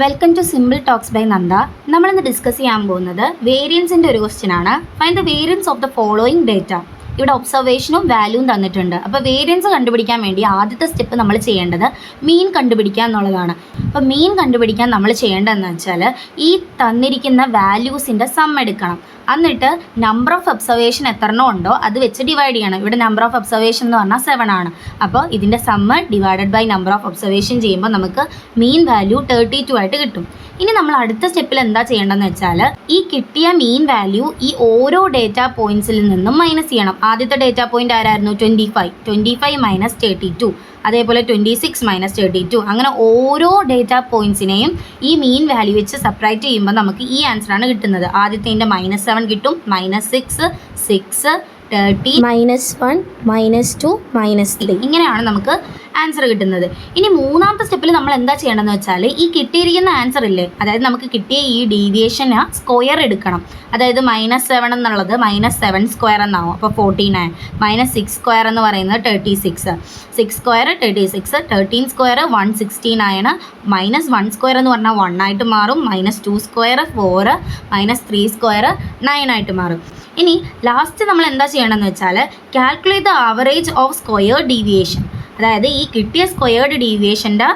Welcome to simple talks by Nanda. നമ്മളിന്ന് discuss ചെയ്യാൻ പോകുന്നത് വേരിയൻസിൻ്റെ ഒരു ക്വസ്റ്റ്യൻ ആണ്. Find the variance of the following data. ഇവിടെ ഒബ്സർവേഷനും വാല്യൂവും തന്നിട്ടുണ്ട്. അപ്പോൾ വേരിയൻസ് കണ്ടുപിടിക്കാൻ വേണ്ടി ആദ്യത്തെ സ്റ്റെപ്പ് നമ്മൾ ചെയ്യേണ്ടത് മീൻ കണ്ടുപിടിക്കുക എന്നുള്ളതാണ്. അപ്പോൾ മീൻ കണ്ടുപിടിക്കാൻ നമ്മൾ ചെയ്യേണ്ടതെന്ന് വെച്ചാൽ ഈ തന്നിരിക്കുന്ന വാല്യൂസിൻ്റെ സം എടുക്കണം. എന്നിട്ട് നമ്പർ ഓഫ് ഒബ്സർവേഷൻ എത്രണ്ണം ഉണ്ടോ അത് വെച്ച് ഡിവൈഡ് ചെയ്യണം. ഇവിടെ നമ്പർ ഓഫ് ഒബ്സർവേഷൻ എന്ന് പറഞ്ഞാൽ 7 ആണ്. അപ്പോൾ ഇതിൻ്റെ sum divided by number of observation ചെയ്യുമ്പോൾ നമുക്ക് മീൻ വാല്യൂ 32 ആയിട്ട് കിട്ടും. ഇനി നമ്മൾ അടുത്ത സ്റ്റെപ്പിൽ എന്താ ചെയ്യേണ്ടതെന്ന് വെച്ചാൽ ഈ കിട്ടിയ മീൻ വാല്യൂ ഈ ഓരോ ഡേറ്റാ പോയിൻറ്റ്സിൽ നിന്നും മൈനസ് ചെയ്യണം. ആദ്യത്തെ ഡേറ്റാ പോയിൻ്റ് ആരായിരുന്നു? 25 മൈനസ് 32, അതേപോലെ 26 മൈനസ് 32. അങ്ങനെ ഓരോ ഡേറ്റാ പോയിൻറ്റ്സിനെയും ഈ മീൻ വാല്യൂ വെച്ച് സബ്ട്രാക്ട് ചെയ്യുമ്പോൾ നമുക്ക് ഈ ആൻസറാണ് കിട്ടുന്നത്. ആദ്യത്തെ -7 കിട്ടും, -6, 6, 30, -1, -2, -3. ഇങ്ങനെയാണ് നമുക്ക് ആൻസർ കിട്ടുന്നത്. ഇനി മൂന്നാമത്തെ സ്റ്റെപ്പിൽ നമ്മൾ എന്താ ചെയ്യേണ്ടതെന്ന് വെച്ചാൽ ഈ കിട്ടിയിരിക്കുന്ന ആൻസർ ഇല്ലേ, അതായത് നമുക്ക് കിട്ടിയ ഈ ഡീവിയേഷന് സ്ക്വയർ എടുക്കണം. അതായത് -7 എന്നുള്ളത് -7 സ്ക്വയർ എന്നാവും, അപ്പോൾ 49. -6 സ്ക്വയർ എന്ന് പറയുന്നത് 36, 6 സ്ക്വയർ 36, 13 സ്ക്വയർ 169, -1 സ്ക്വയർ എന്ന് പറഞ്ഞാൽ 1 ആയിട്ട് മാറും, -2 സ്ക്വയർ 4, -3 സ്ക്വയർ 9 ആയിട്ട് മാറും. ഇനി ലാസ്റ്റ് നമ്മൾ എന്താ ചെയ്യണമെന്ന് വെച്ചാൽ calculate the average of square deviation. അതായത് ഈ കിട്ടിയ സ്ക്വയേർഡ് ഡീവിയേഷൻ്റെ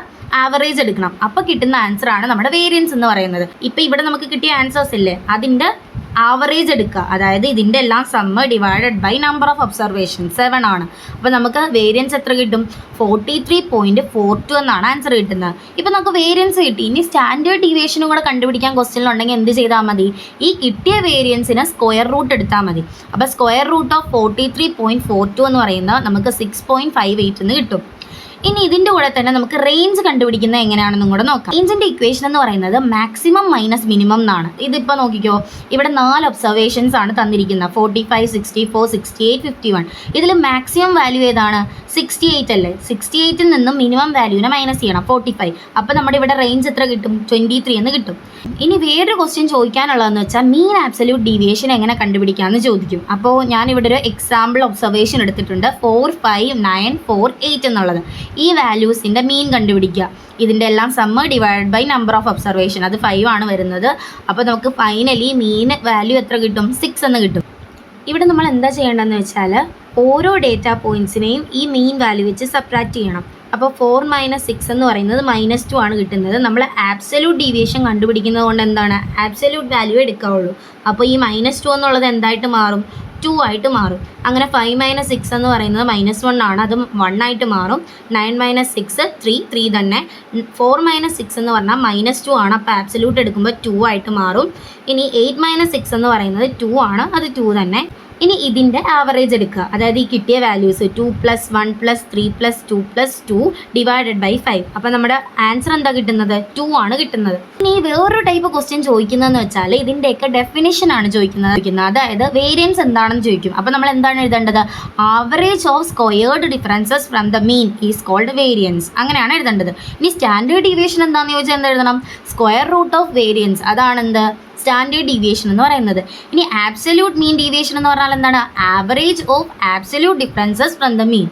ആവറേജ് എടുക്കണം. അപ്പോൾ കിട്ടുന്ന ആൻസറാണ് നമ്മുടെ വേരിയൻസ് എന്ന് പറയുന്നത്. ഇപ്പോൾ ഇവിടെ നമുക്ക് കിട്ടിയ ആൻസേഴ്സ് ഇല്ലേ, അതിൻ്റെ ആവറേജ് എടുക്കുക. അതായത് ഇതിൻ്റെ എല്ലാം sum divided by number of observation 7 ആണ്. അപ്പോൾ നമുക്ക് വേരിയൻസ് എത്ര കിട്ടും? 43.42 എന്നാണ് ആൻസർ കിട്ടുന്നത്. ഇപ്പോൾ നമുക്ക് വേരിയൻസ് കിട്ടി. ഇനി സ്റ്റാൻഡേർഡ് ഡീവിയേഷനും കൂടെ കണ്ടുപിടിക്കാൻ ക്വസ്റ്റ്യനിലുണ്ടെങ്കിൽ എന്ത് ചെയ്താൽ മതി? ഈ കിട്ടിയ വേരിയൻസിന് സ്ക്വയർ റൂട്ട് എടുത്താൽ മതി. അപ്പോൾ സ്ക്വയർ റൂട്ട് ഓഫ് 43.42 എന്ന് പറയുന്നത് നമുക്ക് 6.58 എന്ന് കിട്ടും. ഇനി ഇതിൻ്റെ കൂടെ തന്നെ നമുക്ക് റേഞ്ച് കണ്ടുപിടിക്കുന്നത് എങ്ങനെയാണെന്നും കൂടെ നോക്കാം. റേഞ്ചിൻ്റെ ഇക്വേഷൻ എന്ന് പറയുന്നത് മാക്സിമം മൈനസ് മിനിമം എന്നാണ്. ഇതിപ്പോൾ നോക്കിക്കോ, ഇവിടെ 4 ഒബ്സർവേഷൻസ് ആണ് തന്നിരിക്കുന്നത്, 45, 64, 68, 51. ഇതിൽ മാക്സിമം വാല്യൂ ഏതാണ്? 68 അല്ലേ? 68ൽ നിന്നും മിനിമം വാല്യൂവിനെ മൈനസ് ചെയ്യണം, 45. അപ്പോൾ നമ്മുടെ ഇവിടെ റേഞ്ച് എത്ര കിട്ടും? 23 എന്ന് കിട്ടും. ഇനി വേറൊരു ക്വസ്റ്റ്യൻ ചോദിക്കാനുള്ളതെന്ന് വെച്ചാൽ മീൻ ആബ്സല്യൂട്ട് ഡീവിയേഷൻ എങ്ങനെ കണ്ടുപിടിക്കാമെന്ന് ചോദിക്കും. അപ്പോൾ ഞാനിവിടെ ഒരു എക്സാമ്പിൾ ഒബ്സർവേഷൻ എടുത്തിട്ടുണ്ട്, 4, 5, 9, 4, 8 എന്നുള്ളത്. ഈ വാല്യൂസിൻ്റെ മീൻ കണ്ടുപിടിക്കുക. ഇതിൻ്റെ എല്ലാം sum divide by number of observation, അത് 5 ആണ് വരുന്നത്. അപ്പോൾ നമുക്ക് ഫൈനലി മീൻ വാല്യൂ എത്ര കിട്ടും? 6 എന്ന് കിട്ടും. ഇവിടെ നമ്മൾ എന്താ ചെയ്യേണ്ടതെന്ന് വെച്ചാൽ ഓരോ ഡേറ്റാ പോയിൻറ്റ്സിനെയും ഈ മീൻ വാല്യൂ വെച്ച് സബ്ട്രാക്ട് ചെയ്യണം. അപ്പോൾ 4 - 6 എന്ന് പറയുന്നത് -2 ആണ് കിട്ടുന്നത്. നമ്മൾ ആബ്സല്യൂട്ട് ഡീവിയേഷൻ കണ്ടുപിടിക്കുന്നത് കൊണ്ട് എന്താണ്? ആബ്സല്യൂട്ട് വാല്യൂ എടുക്കാവുള്ളൂ. അപ്പോൾ ഈ -2 എന്നുള്ളത് എന്തായിട്ട് മാറും? 2 ആയിട്ട് മാറും. അങ്ങനെ 5 - 6 എന്ന് പറയുന്നത് -1 ആണ്, അത് 1 ആയിട്ട് മാറും. 9 - 6 3 തന്നെ. 4 - 6 എന്ന് പറഞ്ഞാൽ -2 ആണ്, അപ്പോൾ ആബ്സല്യൂട്ട് എടുക്കുമ്പോൾ 2 ആയിട്ട് മാറും. ഇനി 8 - 6 എന്ന് പറയുന്നത് 2 ആണ്, അത് 2 തന്നെ. ഇനി ഇതിൻ്റെ ആവറേജ് എടുക്കുക. അതായത് ഈ കിട്ടിയ വാല്യൂസ് 2 + 1 + 3 + 2 + 2 ഡിവൈഡഡ് ബൈ 5. അപ്പോൾ നമ്മുടെ ആൻസർ എന്താ കിട്ടുന്നത്? 2 ആണ് കിട്ടുന്നത്. ഇനി വേറൊരു ടൈപ്പ് ക്വസ്റ്റ്യൻ ചോദിക്കുന്നതെന്ന് വെച്ചാൽ ഇതിൻ്റെയൊക്കെ ഡെഫിനിഷൻ ആണ് ചോദിക്കുന്നത്. അതായത് വേരിയൻസ് എന്താണെന്ന് ചോദിക്കും. അപ്പോൾ നമ്മൾ എന്താണ് എഴുതേണ്ടത്? Average of squared differences from the mean is called variance, അങ്ങനെയാണ് എഴുതേണ്ടത്. ഇനി സ്റ്റാൻഡേർഡ് ഡീവിയേഷൻ എന്താണെന്ന് ചോദിച്ചാൽ എന്ത് എഴുതണം? സ്ക്വയർ റൂട്ട് ഓഫ് വേരിയൻസ്, അതാണെന്ത്? സ്റ്റാൻഡേർഡ് ഡീവിയേഷൻ എന്ന് പറയുന്നത്. ഇനി ആബ്സല്യൂട്ട് മീൻ ഡീവിയേഷൻ എന്ന് പറഞ്ഞാൽ എന്താണ്? Average of absolute differences from the mean.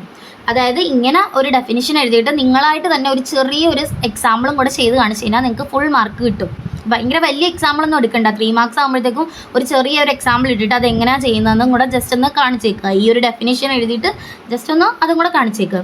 അതായത് ഇങ്ങനെ ഒരു ഡെഫിനിഷൻ എഴുതിയിട്ട് നിങ്ങളായിട്ട് തന്നെ ഒരു ചെറിയൊരു എക്സാമ്പിളും കൂടെ ചെയ്ത് കാണിച്ചു കഴിഞ്ഞാൽ നിങ്ങൾക്ക് ഫുൾ മാർക്ക് കിട്ടും. ഭയങ്കര വലിയ എക്സാമ്പിളൊന്നും എടുക്കണ്ട, 3 മാർക്സ് ആകുമ്പോഴത്തേക്കും ഒരു ചെറിയൊരു എക്സാമ്പിൾ ഇട്ടിട്ട് അത് എങ്ങനെയാണ് ചെയ്യുന്നതെന്നും കൂടെ ജസ്റ്റ് ഒന്ന് കാണിച്ചേക്കുക. ഈ ഒരു ഡെഫിനിഷൻ എഴുതിയിട്ട് ജസ്റ്റ് ഒന്ന് അതും കൂടെ കാണിച്ചേക്കുക.